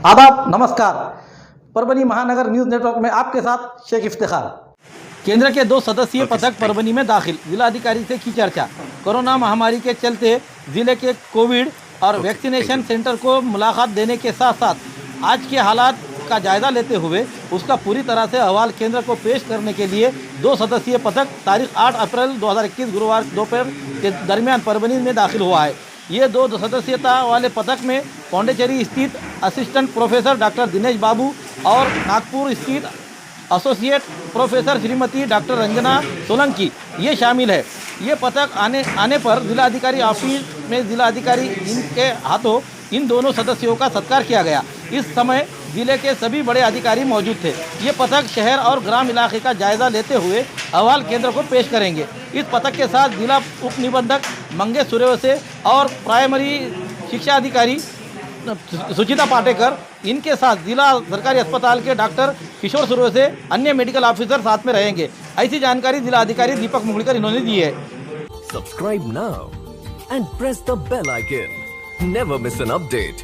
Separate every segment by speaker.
Speaker 1: आदाब, नमस्कार। परभनी महानगर न्यूज़ नेटवर्क में आपके साथ शेख इफ्तिखार। केंद्र के 2 सदस्यीय पथक परभनी में दाखिल, जिलाधिकारी से की चर्चा। कोरोना महामारी के चलते जिले के कोविड और वैक्सीनेशन सेंटर को मुलाकात देने के साथ साथ आज के हालात का जायजा लेते हुए उसका पूरी तरह से अहवाल केंद्र को पेश करने के लिए 2 सदस्यीय पथक तारीख 8 अप्रैल 2021 गुरुवार दोपहर के दरमियान परभनी में दाखिल हुआ है। ये 2 सदस्यता वाले पथक में पौंडीचेरी स्थित असिस्टेंट प्रोफेसर डॉक्टर दिनेश बाबू और नागपुर स्थित associate professor Shrimati doctor Ranjana Solanki ये शामिल है। ये पथक आने पर जिलाधिकारी ऑफिस में जिलाधिकारी इनके हाथों इन दोनों सदस्यों का सत्कार किया गया। इस समय जिले के सभी बड़े अधिकारी मौजूद थे। ये पथक शहर और ग्राम इलाके का जायजा लेते हुए अहवाल केंद्र को पेश करेंगे। इस पथक के साथ जिला उप निबंधक मंगेश सूर्यवंशी और प्राइमरी शिक्षा अधिकारी सुचिता पाटेकर, इनके साथ जिला सरकारी अस्पताल के डॉक्टर किशोर सूर्यवंशी, अन्य मेडिकल ऑफिसर साथ में रहेंगे। ऐसी जानकारी जिला अधिकारी दीपक मुगलिकर इन्होंने दी है।
Speaker 2: Subscribe now and press the bell icon, never miss an update.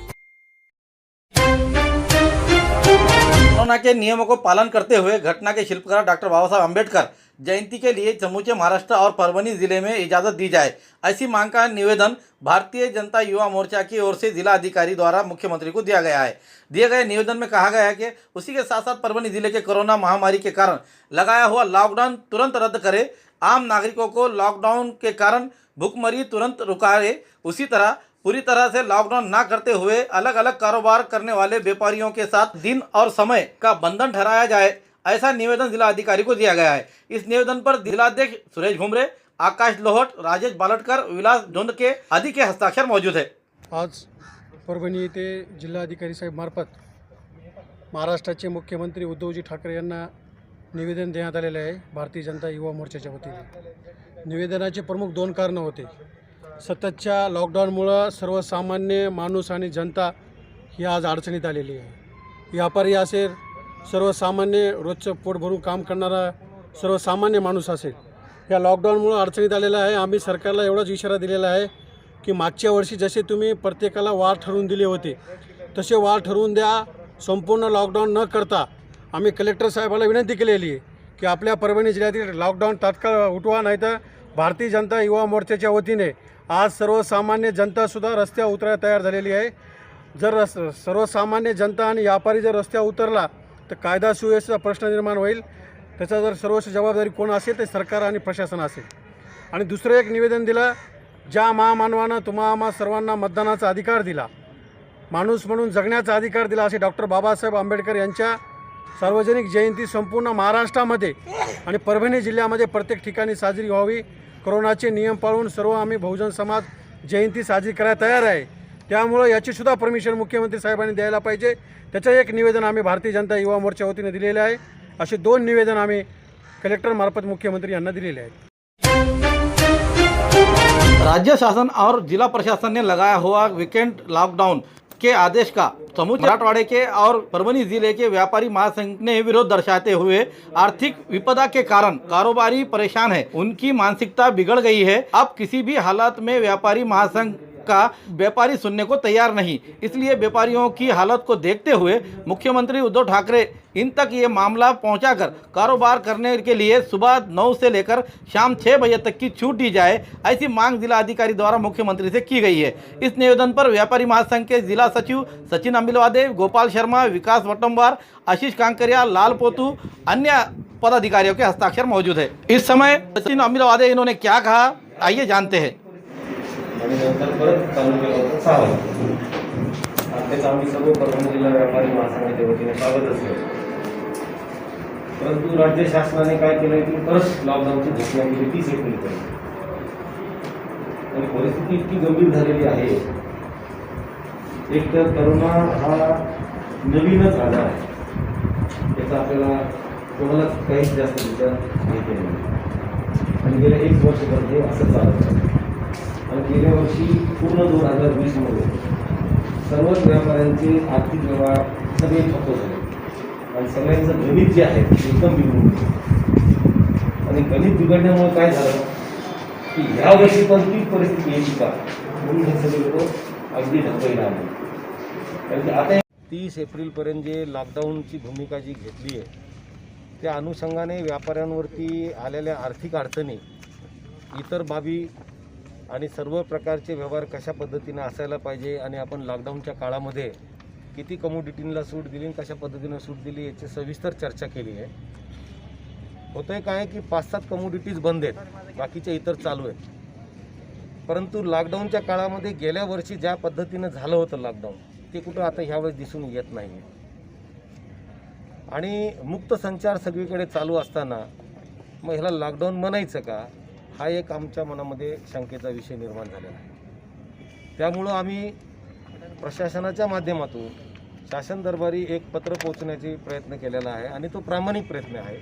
Speaker 1: Corona के नियमों को पालन करते हुए घटना के शिल्पकार डॉक्टर बाबा साहब अम्बेडकर जयंती के लिए समूचे महाराष्ट्र और परभनी जिले में इजाज़त दी जाए, ऐसी मांग का निवेदन भारतीय जनता युवा मोर्चा की ओर से जिला अधिकारी द्वारा मुख्यमंत्री को दिया गया है। दिए गए निवेदन में कहा गया है कि उसी के साथ साथ परभनी जिले के कोरोना महामारी के कारण लगाया हुआ लॉकडाउन तुरंत रद्द करे, आम नागरिकों को लॉकडाउन के कारण भूखमरी तुरंत रुकाए, उसी तरह पूरी तरह से लॉकडाउन ना करते हुए अलग अलग कारोबार करने वाले व्यापारियों के साथ दिन और समय का बंधन ठहराया जाए, ऐसा निवेदन जिला अधिकारी को दिया गया है। इस निवेदन पर जिलाध्यक्ष सुरेश भुमरे, आकाश लोहट, राजेश बालटकर, विलास धोंडके आदि के हस्ताक्षर मौजूद है।
Speaker 3: आज परभणी येथे जिल्हाधिकारी साहेब मार्फत महाराष्ट्राचे मुख्यमंत्री उद्धवजी ठाकरे यांना निवेदन देण्यात आलेले आहे भारतीय जनता युवा मोर्चाच्या वतीने। निवेदनाचे प्रमुख 2 कारणं होते। सततच्या लॉकडाऊनमुळे सर्वसामान्य माणूस आणि जनता ही आज अडचणीत आलेली आहे। व्यापारी असेल, सर्वसामान्य रोजचं पोट भरून काम करणारा सर्वसामान्य माणूस असेल, या लॉकडाऊनमुळे अडचणीत आलेला आहे। आम्ही सरकारला एवढाच इशारा दिलेला आहे की मागच्या वर्षी जसे तुम्ही प्रत्येकाला वार ठरवून दिले होते तसे वार ठरवून द्या। संपूर्ण लॉकडाऊन न करता आम्ही कलेक्टर साहेबाला विनंती केलेली आहे की आपल्या परभणी जिल्ह्यातील लॉकडाऊन तात्काळ उठवा, नाही तर भारतीय जनता युवा मोर्चाच्या वतीने आज सर्वसामान्य जनतासुद्धा रस्त्यावर उतरायला तयार झालेली आहे। जर सर्वसामान्य जनता आणि व्यापारी जर रस्त्यावर उतरला तर कायदा सुव्यवस्थेचा प्रश्न निर्माण होईल। त्याचा जर सर्वस्व जबाबदारी कोण असेल ते सरकार आणि प्रशासन असेल। आणि दुसरं एक निवेदन दिलं, ज्या महामानवानं तुम्हा सर्वांना मतदानाचा अधिकार दिला, माणूस म्हणून जगण्याचा अधिकार दिला, असे डॉक्टर बाबासाहेब आंबेडकर यांच्या सार्वजनिक जयंती संपूर्ण महाराष्ट्रामध्ये आणि परभणी जिल्ह्यामध्ये प्रत्येक ठिकाणी साजरी व्हावी। कोरोनाचे नियम पाळून सर्व आम्ही बहुजन समाज जयंती साजरी करायला तयार आहे। त्यामुळे याचीसुद्धा परमिशन मुख्यमंत्री साहेबांनी द्यायला पाहिजे। त्याचं एक निवेदन आम्ही भारतीय जनता युवा मोर्चा वतीने दिलेले आहे। असे 2 निवेदन आम्ही कलेक्टर मार्फत मुख्यमंत्री यांना दिलेले आहेत।
Speaker 1: राज्य शासन और जिला प्रशासन ने लगाया हुआ वीकेंड लॉकडाउन के आदेश का समूचे मराठवाड़े के और परभनी जिले के व्यापारी महासंघ ने विरोध दर्शाते हुए आर्थिक विपदा के कारण कारोबारी परेशान है, उनकी मानसिकता बिगड़ गई है। अब किसी भी हालत में व्यापारी महासंघ का व्यापारी सुनने को तैयार नहीं, इसलिए व्यापारियों की हालत को देखते हुए मुख्यमंत्री उद्धव ठाकरे इन तक ये मामला पहुंचाकर कारोबार करने के लिए सुबह 9 से लेकर शाम 6 बजे तक की छूट दी जाए, ऐसी मांग जिला अधिकारी द्वारा मुख्यमंत्री से की गई है। इस निवेदन पर व्यापारी महासंघ के जिला सचिव सचिन अम्बिलवादे, गोपाल शर्मा, विकास वटम्बार, आशीष कांकरिया, लाल पोतू, अन्य पदाधिकारियों के हस्ताक्षर मौजूद है। इस समय सचिन अम्बिलवादे इन्होंने क्या कहा, आइए जानते हैं।
Speaker 4: आणि नंतर परत चालू केलं होतं 6 वाजता। त्याचं आम्ही सर्व परभणी जिल्हा व्यापारी महासंघाच्या वतीने स्वागत असलं, परंतु राज्य शासनाने काय केलं की परत लॉकडाऊनची घोषणा केली 30 एप्रिलपर्यंत। आणि परिस्थिती इतकी गंभीर झालेली आहे, एक तर कोरोना हा नवीनच आजार आहे, त्याचा आपल्याला कोणाला काहीच जास्त विचार माहिती नाही आणि गेल्या 1 वर्षभर हे असं चालत आहे। आणि गेल्या वर्षी पूर्ण 2020 मध्ये सर्वच व्यापाऱ्यांचे आर्थिक व्यवहार सगळे ठप्प झाले आणि सगळ्यांचं गणित जे आहे एकदम बिघडून गेलं। आणि गणित बिघडल्यामुळे काय झालं की ह्या वर्षी पण तीच परिस्थिती यायची का, म्हणून हे सगळे लोक अगदी ढकलले आले। कारण की आता
Speaker 5: 30 एप्रिलपर्यंत जे लॉकडाऊनची भूमिका जी घेतली आहे त्या अनुषंगाने व्यापाऱ्यांवरती आलेल्या आर्थिक अडचणी, इतर बाबी आणि सर्व प्रकारचे व्यवहार कशा पद्धतीने असायला पाहिजे आणि आपण लॉकडाऊनच्या काळामध्ये किती कमोडिटींना सूट दिली आणि कशा पद्धतीनं सूट दिली याची सविस्तर चर्चा केली आहे. होतं आहे काय की 5-7 कमोडिटीज बंद आहेत, बाकीच्या इतर चालू आहेत. परंतु लॉकडाऊनच्या काळामध्ये गेल्या वर्षी ज्या पद्धतीनं झालं होतं लॉकडाऊन ते कुठं आता ह्यावेळेस दिसून येत नाही. आणि मुक्त संचार सगळीकडे चालू असताना मग ह्याला लॉकडाऊन म्हणायचं का, हा एक आमच्या मनामध्ये शंकेचा विषय निर्माण झालेला आहे. त्यामुळं आम्ही प्रशासनाच्या माध्यमातून शासन दरबारी एक पत्र पोहोचण्याचा प्रयत्न केलेला आहे आणि तो प्रामाणिक प्रयत्न आहे.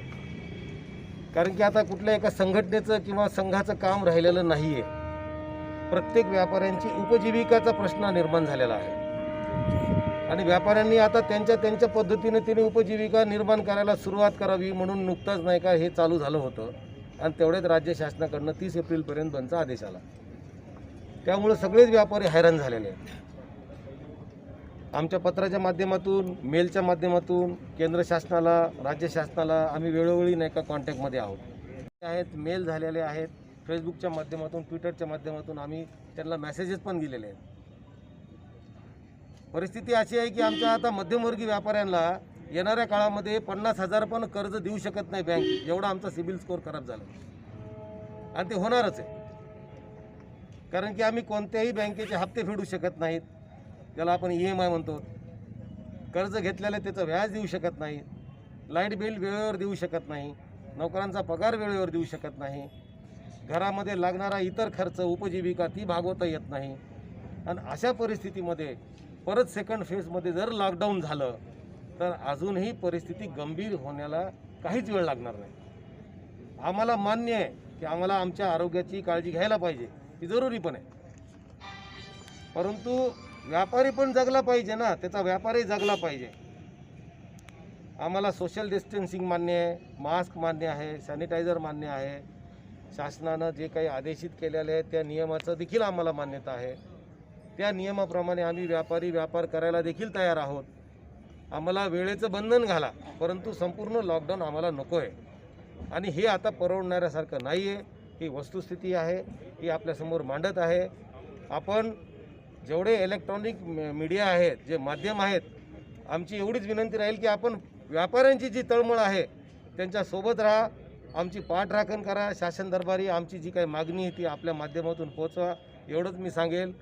Speaker 5: कारण की आता कुठल्या एका संघटनेचं किंवा संघाचं काम राहिलेलं नाही आहे. प्रत्येक व्यापाऱ्यांची उपजीविकाचा प्रश्न निर्माण झालेला आहे आणि व्यापाऱ्यांनी आता त्यांच्या पद्धतीने त्यांनी उपजीविका निर्माण करायला सुरुवात करावी म्हणून नुकताच नाही का हे चालू झालं होतं आणि तेवढ्यात राज्य शासनाकडनं 30 एप्रिलपर्यंत बंदचा आदेश आला. त्यामुळे सगळेच व्यापारी हैराण झालेले आहेत. आमच्या पत्राच्या माध्यमातून, मेलच्या माध्यमातून केंद्र शासनाला, राज्य शासनाला आम्ही वेळोवेळी नाही का कॉन्टॅक्टमध्ये आहोत. मेल झालेले आहेत, फेसबुकच्या माध्यमातून, ट्विटरच्या माध्यमातून आम्ही त्यांना मेसेजेस पण दिलेले आहेत. परिस्थिती अशी आहे की आमच्या आता मध्यमवर्गीय व्यापाऱ्यांना येणाऱ्या काळामध्ये 50,000 पण कर्ज देऊ शकत नाही बँक, एवढा आमचा सिबिल स्कोअर खराब झाला आणि ते होणारच आहे. कारण की आम्ही कोणत्याही बँकेचे हप्ते फेडू शकत नाहीत, त्याला आपण EMI म्हणतो. कर्ज घेतलेलं त्याचं व्याज देऊ शकत नाही, लाईट बिल वेळेवर देऊ शकत नाही, नोकरांचा पगार वेळेवर देऊ शकत नाही, घरामध्ये लागणारा इतर खर्च, उपजीविका ती भागवता येत नाही. आणि अशा परिस्थितीमध्ये परत सेकंड फेजमध्ये जर लॉकडाऊन झालं तर अजूनही परिस्थिती गंभीर होण्याला काहीच वेळ लागणार नाही. आम्हाला मान्य आहे की आम्हाला आमच्या आरोग्याची काळजी घ्यायला पाहिजे, ती जरुरी पण आहे. परंतु व्यापारी पण जगला पाहिजे ना, त्याचा व्यापारही जगला पाहिजे. आम्हाला सोशल डिस्टन्सिंग मान्य आहे, मास्क मान्य आहे, सॅनिटायझर मान्य आहे, शासनानं जे काही आदेशित केलेले आहे त्या नियमाचं देखील आम्हाला मान्यता आहे. त्या नियमाप्रमाणे आम्ही व्यापारी व्यापार करायला देखील तयार आहोत. आम्हाला वेळेचं बंधन घाला, परंतु संपूर्ण लॉकडाऊन आम्हाला नको आहे. आणि हे आता परवडणाऱ्यासारखं नाही आहे. ही वस्तुस्थिती आहे, ही आपल्यासमोर मांडत आहे. आपण जेवढे इलेक्ट्रॉनिक मीडिया आहेत, जे माध्यम आहेत, आमची एवढीच विनंती राहील की आपण व्यापाऱ्यांची जी तळमळ आहे त्यांच्यासोबत राहा, आमची पाठराखण करा. शासन दरबारी आमची जी काही मागणी आहे ती आपल्या माध्यमातून पोहोचवा, एवढंच मी सांगेल.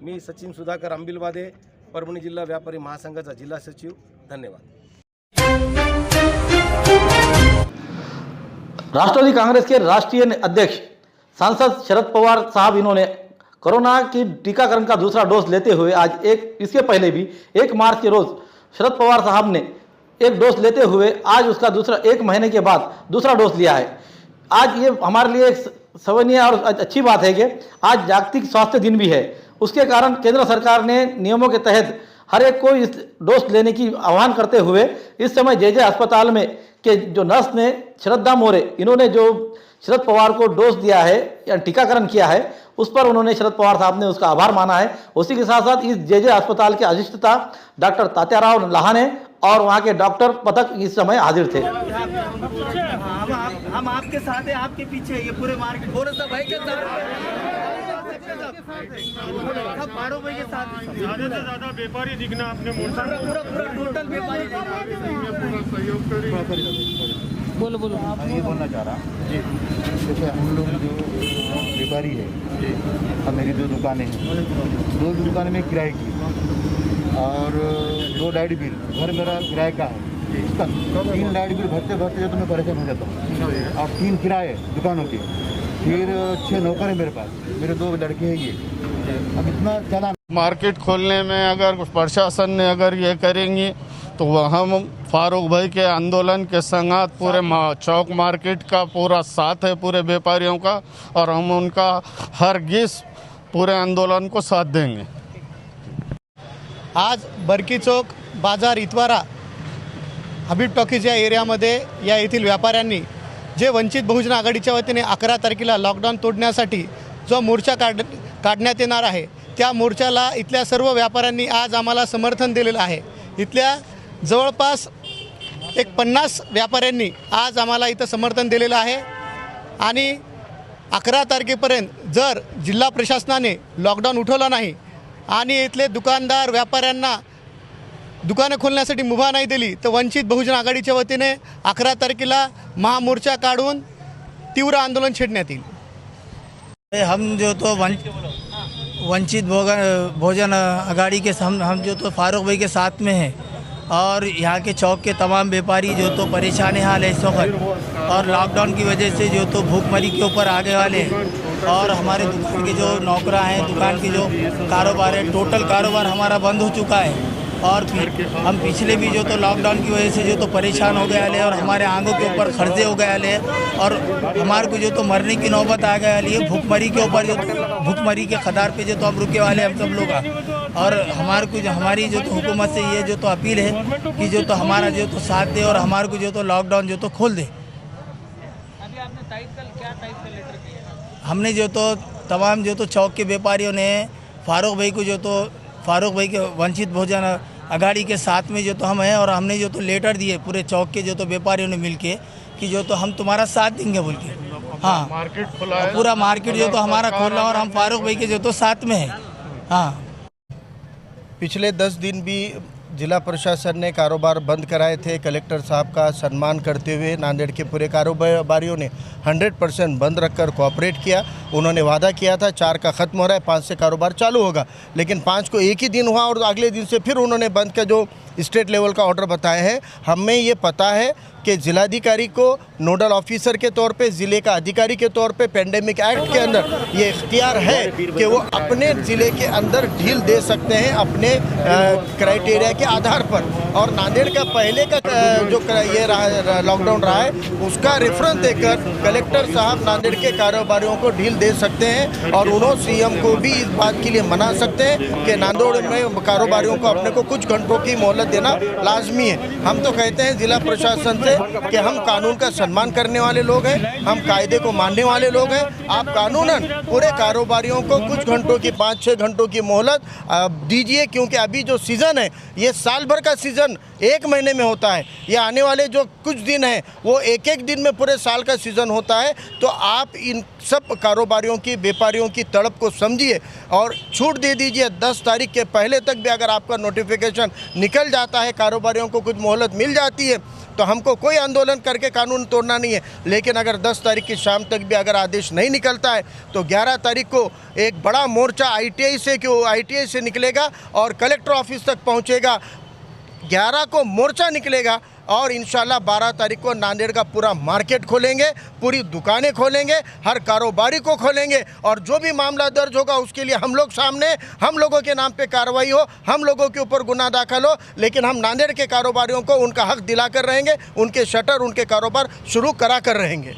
Speaker 5: मी सचिन सुधाकर अंबिलवादे, परभणी जिल्हा व्यापारी महासंघाचा जिल्हा सचिव. धन्यवाद.
Speaker 1: राष्ट्रवादी कांग्रेस के राष्ट्रीय अध्यक्ष सांसद शरद पवार साहब इन्होंने कोरोना की टीकाकरण का दूसरा डोज लेते हुए आज इसके पहले भी 1 मार्च के रोज शरद पवार साहब ने एक डोज लेते हुए आज उसका दूसरा 1 महीने के बाद दूसरा डोज लिया है. आज ये हमारे लिए एक सराहनीय और अच्छी बात है कि आज जागतिक स्वास्थ्य दिन भी है. उसके कारण केंद्र सरकार ने नियमों के तहत हर एक को इस डोज लेने की आह्वान करते हुए इस समय जे अस्पताल में के जो नर्स ने श्रद्धा मोरे, इन्होंने जो शरद पवार को डोज दिया है या टीकाकरण किया है, उस पर उन्होंने शरद पवार साहब ने उसका आभार माना है. उसी के साथ साथ इस जे अस्पताल के अधिष्ठाता डॉक्टर तात्याराव लहाने और वहाँ के डॉक्टर पथक इस समय हाजिर थे.
Speaker 6: हम आपके साथ हैं, आपके पीछे ये पूरे मार्केट थोड़ा सा भाई के साथ सब बाड़ों भाई के साथ
Speaker 7: ज़्यादा से ज़्यादा व्यापारी दिखना अपने मोर्चा में
Speaker 6: पूरा टोटल व्यापारी
Speaker 7: सहयोग करें.
Speaker 6: बोलो
Speaker 8: मैं ये बोलना चाह रहा जी, जैसे हम लोग जो व्यापारी है जी, अब मेरी 2 दुकानें हैं, 2 दुकानें में किराए की और 2 लाइट बिल, घर मेरा किराए का है, इसका 3 लाइट बिल भरते भरते तो मैं परेशान हो जाता हूँ. और 3 किराए दुकानों के, फिर 6 नौकर है मेरे पास, मेरे 2 लड़के हैं. ये अब इतना चला
Speaker 7: मार्केट खोलने में अगर प्रशासन ने अगर ये करेंगी तो हम फारूक भाई के आंदोलन के संगात पूरे चौक मार्केट का पूरा साथ है, पूरे व्यापारियों का, और हम उनका हरगिज पूरे आंदोलन को साथ देंगे.
Speaker 3: आज बरकी चौक, बाजार, इतवारा, हबीब टॉकीज या एरियामध्ये या येथील व्यापाऱ्यांनी जे वंचित बहुजन आघाडीच्या वतीने 11 तारखेला लॉकडाऊन तोडण्यासाठी जो मोर्चा काढण्यात येणार आहे, त्या मोर्चाला इथल्या सर्व व्यापाऱ्यांनी आज आम्हाला समर्थन दिलेलं आहे.
Speaker 9: इथल्या जवळपास एक 50 व्यापाऱ्यांनी आज आम्हाला इथं समर्थन दिलेलं आहे आणि 11 तारखेपर्यंत जर जिल्हा प्रशासनाने लॉकडाऊन उठवला नाही आणि इथले दुकानदार व्यापाऱ्यांना दुकानं खोलण्यासाठी मुभा नाही दिली तर वंचित बहुजन आघाडीच्या वतीने 11 तारखेला महामोर्चा काढून तीव्र आंदोलन छेडण्यात येईल।
Speaker 6: हम जो तो वंचित भोजन आघाड़ी के हम जो तो फारूक भाई के साथ में हैं और यहाँ के चौक के तमाम व्यापारी जो तो परेशान हाल है इस वक्त और लॉकडाउन की वजह से जो तो भूखमरी के ऊपर आगे वाले हैं और हमारे दुकान के जो नौकरा हैं, दुकान के जो कारोबार है, टोटल कारोबार हमारा बंद हो चुका है और हम पिछले भी जो तो लॉकडाउन की वजह से जो तो परेशान हो गए और हमारे आंगों के ऊपर खर्चे हो गए और हमारे को जो तो मरने की नौबत आ गई है भूखमरी के ऊपर जो तो भूखमरी के खदार पे जो तो हम रुके वाले हम सब लोग और हमारे को हमारी जो तो हुकूमत से ये जो तो अपील है कि जो तो हमारा जो तो साथ दे और हमारे को जो तो लॉकडाउन जो तो खोल दे। हमने जो तो तमाम जो तो चौक के व्यापारियों ने फारूक भाई के वंचित भोजन आघाड़ी के साथ में जो तो हम हैं और हमने जो तो लेटर दिए पूरे चौक के जो तो व्यापारियों ने मिलके कि जो तो हम तुम्हारा साथ देंगे बोल के। हाँ,
Speaker 7: मार्केट खुला है,
Speaker 6: पूरा मार्केट जो तो हमारा खोला और हम फारूक भाई के जो तो साथ में हैं। हाँ,
Speaker 8: पिछले 10 दिन भी जिला प्रशासन ने कारोबार बंद कराए थे। कलेक्टर साहब का सम्मान करते हुए नांदेड़ के पूरे कारोबारियों ने 100% बंद रखकर कोऑपरेट किया। उन्होंने वादा किया था 4 का ख़त्म हो रहा है, 5 से कारोबार चालू होगा, लेकिन 5 को एक ही दिन हुआ और अगले दिन से फिर उन्होंने बंद का जो स्टेट लेवल का ऑर्डर बताया है। हमें ये पता है कि जिलाधिकारी को नोडल ऑफिसर के तौर पे, ज़िले का अधिकारी के तौर पे पेंडेमिक एक्ट के अंदर ये इख्तियार है कि वो अपने ज़िले के अंदर ढील दे सकते हैं अपने क्राइटेरिया के आधार पर। और नांदेड़ का पहले का जो ये लॉकडाउन रहा है उसका रेफरेंस देकर कलेक्टर साहब नांदेड़ के कारोबारियों को ढील दे सकते हैं और उन्होंने सीएम को भी इस बात के लिए मना सकते हैं कि नांदेड़ में कारोबारियों को अपने को कुछ घंटों की मोहलत देना लाजमी है। हम तो कहते हैं जिला प्रशासन से कि हम कानून का सम्मान करने वाले लोग हैं, हम कायदे को मानने वाले लोग हैं। आप कानूनन पूरे कारोबारियों को कुछ घंटों की 5-6 घंटों की मोहलत दीजिए, क्योंकि अभी जो सीज़न है ये साल भर का सीज़न 1 महीने में होता है। ये आने वाले जो कुछ दिन हैं वो एक दिन में पूरे साल का सीज़न होता है। तो आप इन सब कारोबारियों की, व्यापारियों की तड़प को समझिए और छूट दे दीजिए। 10 तारीख के पहले तक भी अगर आपका नोटिफिकेशन निकल जाता है, कारोबारियों को कुछ मोहलत मिल जाती है, तो हमको कोई आंदोलन करके कानून तोड़ना नहीं है। लेकिन अगर 10 तारीख की शाम तक भी अगर आदेश नहीं निकलता है तो 11 तारीख को एक बड़ा मोर्चा ITI से निकलेगा और कलेक्टर ऑफिस तक पहुंचेगा। 11 को मोर्चा निकलेगा और इंशाल्लाह 12 तारीख को नांदेड़ का पूरा मार्केट खोलेंगे, पूरी दुकानें खोलेंगे, हर कारोबारी को खोलेंगे और जो भी मामला दर्ज होगा उसके लिए हम लोग सामने, हम लोगों के नाम पे कार्रवाई हो, हम लोगों के ऊपर गुनाह दाखिल हो, लेकिन हम नांदेड़ के कारोबारियों को उनका हक दिलाकर रहेंगे, उनके शटर, उनके कारोबार शुरू करा कर रहेंगे।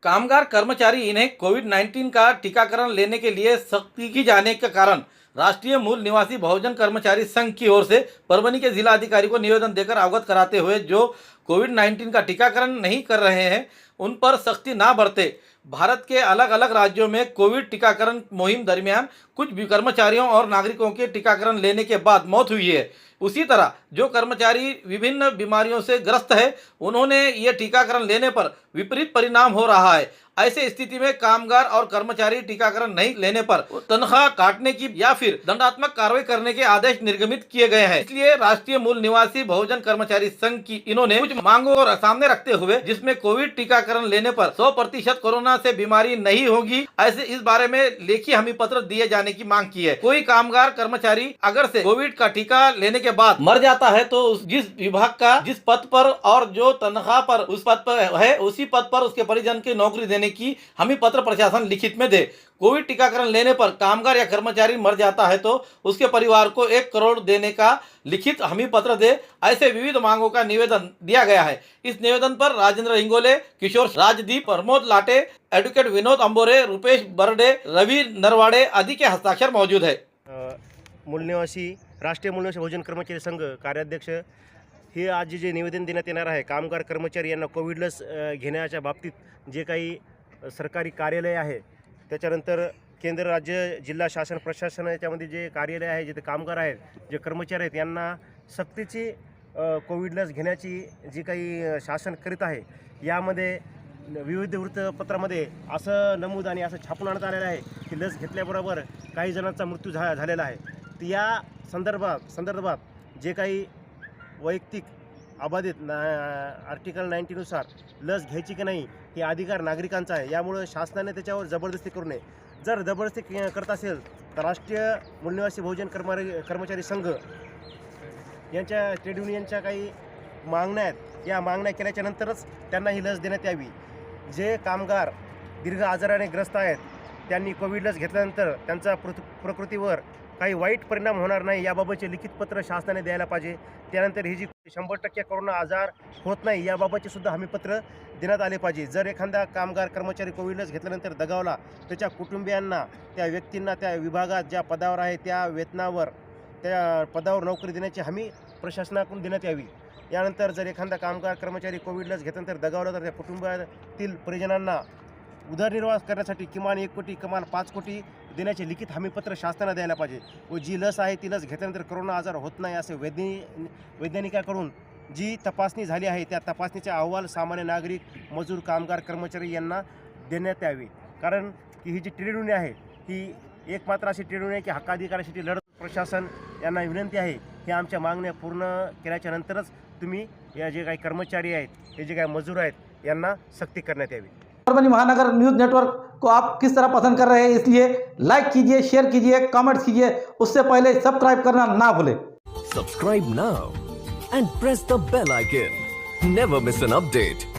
Speaker 1: कामगार कर्मचारी इन्हें कोविड-19 का टीकाकरण लेने के लिए सख्ती की जाने के कारण राष्ट्रीय मूल निवासी बहुजन कर्मचारी संघ की ओर से परभनी के जिला अधिकारी को निवेदन देकर अवगत कराते हुए जो कोविड-19 का टीकाकरण नहीं कर रहे हैं उन पर सख्ती ना बरते। भारत के अलग अलग राज्यों में कोविड टीकाकरण मुहिम दरमियान कुछ भी कर्मचारियों और नागरिकों के टीकाकरण लेने के बाद मौत हुई है। उसी तरह जो कर्मचारी विभिन्न बीमारियों से ग्रस्त है उन्होंने ये टीकाकरण लेने पर विपरीत परिणाम हो रहा है। ऐसे स्थिति में कामगार और कर्मचारी टीकाकरण नहीं लेने पर तनख्वाह काटने की या फिर दंडात्मक कार्रवाई करने के आदेश निर्गमित किए गए हैं। इसलिए राष्ट्रीय मूल निवासी बहुजन कर्मचारी संघ की इन्होंने कुछ मांगों को सामने रखते हुए जिसमें कोविड टीकाकरण लेने पर 100% कोरोना से बीमारी नहीं होगी, ऐसे इस बारे में लेखी हमी पत्र दिए जाने की मांग की है। कोई कामगार कर्मचारी अगर से कोविड का टीका लेने के बाद मर जाता है तो जिस विभाग का जिस पद पर और जो तनख्वाह पर उस पद पर है उसी पद पर उसके परिजन की नौकरी देने की हमी पत्र प्रशासन लिखित में दे। कोविड टीकाकरण लेने पर कामगार या कर्मचारी मर जाता है तो उसके परिवार को 1 करोड़ देने का लिखित हमी पत्र दे। ऐसे विविध मांगों का निवेदन दिया गया है। इस निवेदन पर राजेंद्र हिंगोले, किशोर राजदीप, प्रमोद लाटे, एडवोकेट विनोद अंबोरे, रुपेश बरडे, रवि नरवाड़े आदि के हस्ताक्षर मौजूद है।
Speaker 10: मूल निवासी राष्ट्रीय मूल निवासी बहुजन कर्मचारी संघ कार्याध्यक्ष हे आज जे निवेदन देण्यात येणार आहे, कामगार कर्मचारी यांना कोविड लस घेण्याच्या बाबतीत जे काही सरकारी कार्यालय आहे, त्याच्यानंतर केंद्र राज्य जिल्हा शासन प्रशासन याच्यामध्ये जे कार्यालय आहे जिथे कामगार आहेत जे कर्मचारी आहेत यांना सक्तीची कोविड लस घेण्याची जी काही शासन करीत आहे यामध्ये विविध वृत्तपत्रामध्ये असं नमूद आणि असं छापून आणण्यात आलेलं आहे की लस घेतल्याबरोबर काही जणांचा मृत्यू झालेला आहे. तर या संदर्भात जे काही वैयक्तिक अबाधित आर्टिकल 90नुसार लस घ्यायची की नाही हे अधिकार नागरिकांचा आहे. यामुळं शासनाने त्याच्यावर जबरदस्ती करू नये. जर जबरदस्ती करत असेल तर राष्ट्रीय मूलनिवासी बहुजन कर्मचारी संघ यांच्या ट्रेड युनियनच्या काही मागण्या आहेत. या मागण्या केल्याच्या नंतरच त्यांना ही लस देण्यात यावी. जे कामगार दीर्घ आजाराने ग्रस्त आहेत त्यांनी कोविड लस घेतल्यानंतर त्यांचा प्रकृतीवर काही वाईट परिणाम होणार नाही याबाबतचे लिखित पत्र शासनाने द्यायला पाहिजे. त्यानंतर ही जी 100% कोरोना आजार होत नाही याबाबतचे सुद्धा हमीपत्र देण्यात आले पाहिजे. जर एखादा कामगार कर्मचारी कोविड लस घेतल्यानंतर दगावला त्याच्या कुटुंबियांना त्या व्यक्तींना त्या विभागात ज्या पदावर आहे त्या वेतनावर त्या पदावर नोकरी देण्याची हमी प्रशासनाकडून देण्यात यावी. यानंतर जर एखादा कामगार कर्मचारी कोविड लस घेतल्यानंतर दगावला तर त्या कुटुंबातील परिजनांना उदरनिर्वाह करण्यासाठी किमान 1 कोटी किमान 5 कोटी देण्याचे लिखित हमीपत्र शासनाला द्यायला पाहिजे. व जी लस आहे ती लस घेतल्यानंतर कोरोना आजार होत नाही असे वैज्ञानिकाकडून जी तपासणी झाली आहे त्या तपासणीचा अहवाल सामान्य नागरिक मजूर कामगार कर्मचारी यांना देण्यात यावे. कारण की ही जी ट्रेड युनियन आहे ही एकमात्र अशी ट्रेड युनियन आहे की हक्काधिकारासाठी लढत. प्रशासन यांना विनंती आहे की आमच्या मागण्या पूर्ण केल्याच्या नंतरच तुम्ही या जे काही कर्मचारी आहेत हे जे काही मजूर आहेत यांना सक्ती करण्यात यावी.
Speaker 1: परभनी महानगर न्यूज़ नेटवर्क को आप किस तरह पसंद कर रहे हैं, इसलिए लाइक कीजिए, शेयर कीजिए, कमेंट्स कीजिए. उससे पहले सब्सक्राइब करना ना भूलें.
Speaker 2: Subscribe now and press the bell icon. Never miss an update.